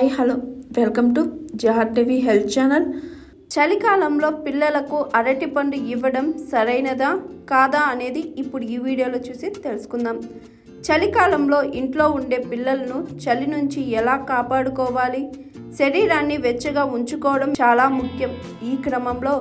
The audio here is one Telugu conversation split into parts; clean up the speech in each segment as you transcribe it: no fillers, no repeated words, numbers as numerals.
Hi hello welcome to TV health channel. చలికాలంలో పిల్లలకు అరటిపండు ఇవ్వడం సరైనదా కాదా అనేది ఇప్పుడు ఈ వీడియోలో చూసి తెలుసుకుందాం. చలికాలంలో ఇంట్లో ఉండే పిల్లలను చలి నుంచి ఎలా కాపాడుకోవాలి, శరీరాన్ని వెచ్చగా ఉంచుకోవడం చాలా ముఖ్యం. ఈ క్రమంలో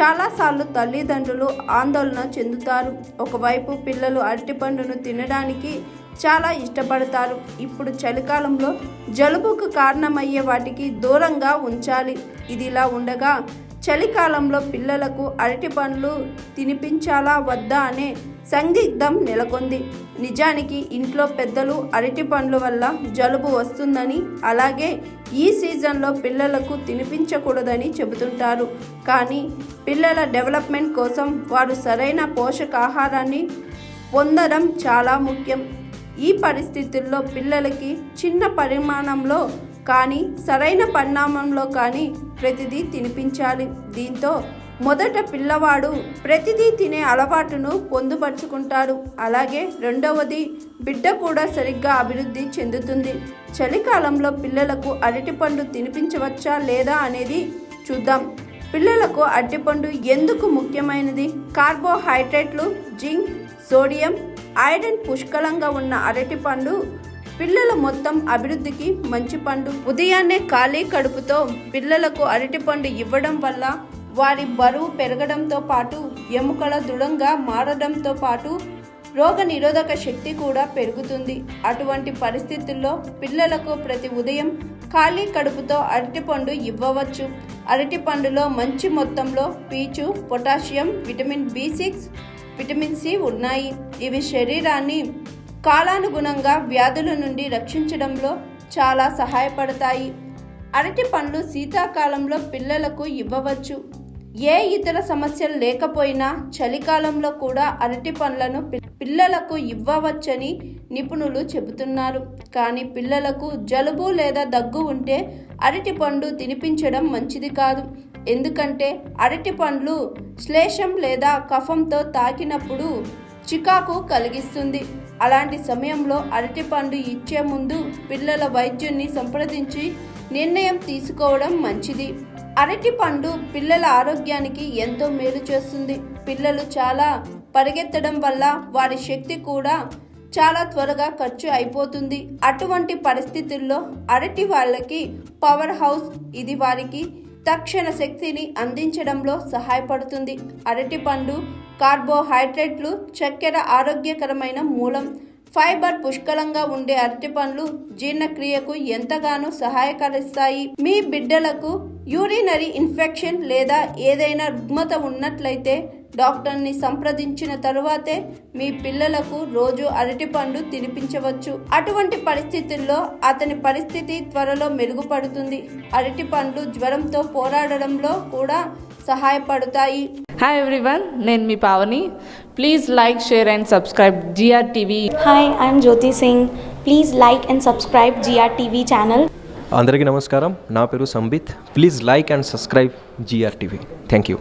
చాలాసార్లు తల్లిదండ్రులు ఆందోళన చెందుతారు. ఒకవైపు పిల్లలు అరటిపండును తినడానికి చాలా ఇష్టపడతారు. ఇప్పుడు చలికాలంలో జలుబుకు కారణమయ్యే వాటికి దూరంగా ఉంచాలి. ఇదిలా ఉండగా చలికాలంలో పిల్లలకు అరటిపండ్లు తినిపించాలా వద్దా అనే సందిగ్ధం నెలకొంది. నిజానికి ఇంట్లో పెద్దలు అరటిపండ్ల వల్ల జలుబు వస్తుందని, అలాగే ఈ సీజన్లో పిల్లలకు తినిపించకూడదని చెబుతుంటారు. కానీ పిల్లల డెవలప్మెంట్ కోసం వారు సరైన పోషకాహారాన్ని పొందడం చాలా ముఖ్యం. ఈ పరిస్థితుల్లో పిల్లలకి చిన్న పరిమాణంలో కానీ సరైన పరిణామంలో కానీ ప్రతిదీ తినిపించాలి. దీంతో మొదట పిల్లవాడు ప్రతిదీ తినే అలవాటును పొందుపరుచుకుంటాడు. అలాగే రెండవది బిడ్డ కూడా సరిగ్గా అభివృద్ధి చెందుతుంది. చలికాలంలో పిల్లలకు అరటిపండు తినిపించవచ్చా లేదా అనేది చూద్దాం. పిల్లలకు అరటిపండు ఎందుకు ముఖ్యమైనది? కార్బోహైడ్రేట్లు, జింక్, సోడియం, ఐరన్ పుష్కలంగా ఉన్న అరటిపండు పిల్లల మొత్తం అభివృద్ధికి మంచి పండు. ఉదయాన్నే ఖాళీ కడుపుతో పిల్లలకు అరటిపండు ఇవ్వడం వల్ల వారి బరువు పెరగడంతో పాటు ఎముకల దృఢంగా మారడంతో పాటు రోగ నిరోధక శక్తి కూడా పెరుగుతుంది. అటువంటి పరిస్థితుల్లో పిల్లలకు ప్రతి ఉదయం ఖాళీ కడుపుతో అరటిపండు ఇవ్వవచ్చు. అరటిపండులో మంచి మొత్తంలో పీచు, potassium, vitamin B6, vitamin C ఉన్నాయి. ఇవి శరీరాన్ని కాలానుగుణంగా వ్యాధుల నుండి రక్షించడంలో చాలా సహాయపడతాయి. అరటి పండ్లు శీతాకాలంలో పిల్లలకు ఇవ్వవచ్చు. ఏ ఇతర సమస్యలు లేకపోయినా చలికాలంలో కూడా అరటి పండ్లను పిల్లలకు ఇవ్వవచ్చని నిపుణులు చెబుతున్నారు. కానీ పిల్లలకు జలుబు లేదా దగ్గు ఉంటే అరటి పండు తినిపించడం మంచిది కాదు. ఎందుకంటే అరటి పండ్లు శ్లేషం లేదా కఫంతో తాకినప్పుడు చికాకు కలిగిస్తుంది. అలాంటి సమయంలో అరటిపండు ఇచ్చే ముందు పిల్లల వైద్యుని సంప్రదించి నిర్ణయం తీసుకోవడం మంచిది. అరటిపండు పిల్లల ఆరోగ్యానికి ఎంతో మేలు చేస్తుంది. పిల్లలు చాలా పరిగెత్తడం వల్ల వారి శక్తి కూడా చాలా త్వరగా ఖర్చు అయిపోతుంది. అటువంటి పరిస్థితుల్లో అరటి వాళ్ళకి పవర్ హౌస్. ఇది వారికి తక్షణ శక్తిని అందించడంలో సహాయపడుతుంది. అరటిపండు కార్బోహైడ్రేట్లు, చక్కెర ఆరోగ్యకరమైన మూలం. ఫైబర్ పుష్కలంగా ఉండే అరటిపండ్లు జీర్ణక్రియకు ఎంతగానో సహాయకరిస్తాయి. మీ బిడ్డలకు యూరినరీ ఇన్ఫెక్షన్ లేదా ఏదైనా రుగ్మత ఉన్నట్లయితే డాక్టర్ని సంప్రదించిన తరువాతే మీ పిల్లలకు రోజు అరటిపండు తినిపించవచ్చు. అటువంటి పరిస్థితుల్లో అతని పరిస్థితి త్వరలో మెరుగుపడుతుంది. అరటిపండ్లు జ్వరంతో పోరాడడంలో కూడా సహాయపడతాయి. హాయ్ ఎవ్రీవన్, నేను మీ Pavani. Please like, share and subscribe GRTV. Hi, I'm Jyoti Singh. Please like and subscribe GRTV channel. అందరికీ నమస్కారం. నా పేరు Sambit. Please like and subscribe GRTV. Thank you.